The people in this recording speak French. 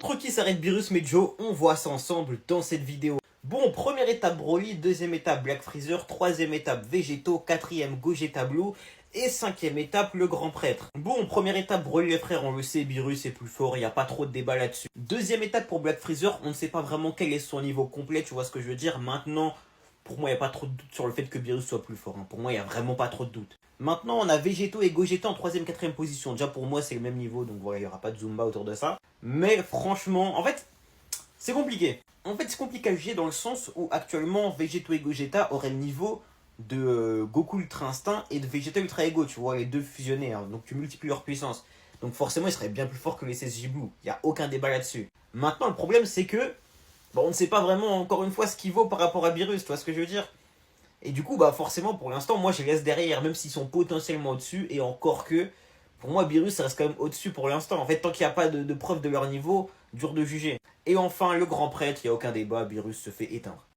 Contre qui s'arrête Beerus Mejo? On voit ça ensemble dans cette vidéo. Bon, première étape Broly, deuxième étape Black Freezer, troisième étape Végéto, quatrième Gogeta Blue et cinquième étape le Grand Prêtre. Bon, première étape Broly les frères, on le sait, Beerus est plus fort, il n'y a pas trop de débat là-dessus. Deuxième étape pour Black Freezer, on ne sait pas vraiment quel est son niveau complet, tu vois ce que je veux dire. Maintenant, pour moi, il n'y a pas trop de doute sur le fait que Beerus soit plus fort. Pour moi, il n'y a vraiment pas trop de doute. Maintenant, on a Végéto et Gogeta en troisième, quatrième position. Déjà, pour moi, c'est le même niveau, donc voilà, il n'y aura pas de Zumba autour de ça. Mais franchement, en fait, c'est compliqué. En fait, c'est compliqué à juger dans le sens où actuellement, Végéto et Gogeta auraient le niveau de Goku Ultra Instinct et de Vegeta Ultra Ego, tu vois, les deux fusionnés. Hein, donc tu multiplies leur puissance. Donc forcément, ils seraient bien plus forts que les SSJ Blue. Il n'y a aucun débat là-dessus. Maintenant, le problème, c'est que on ne sait pas vraiment, encore une fois, ce qu'il vaut par rapport à Beerus, tu vois ce que je veux dire. Et du coup, forcément, pour l'instant, moi, je les laisse derrière, même s'ils sont potentiellement au-dessus. Et encore que, pour moi, Beerus, ça reste quand même au-dessus pour l'instant. En fait, tant qu'il n'y a pas de preuve de leur niveau, dur de juger. Et enfin, le Grand Prêtre, il n'y a aucun débat, Beerus se fait éteindre.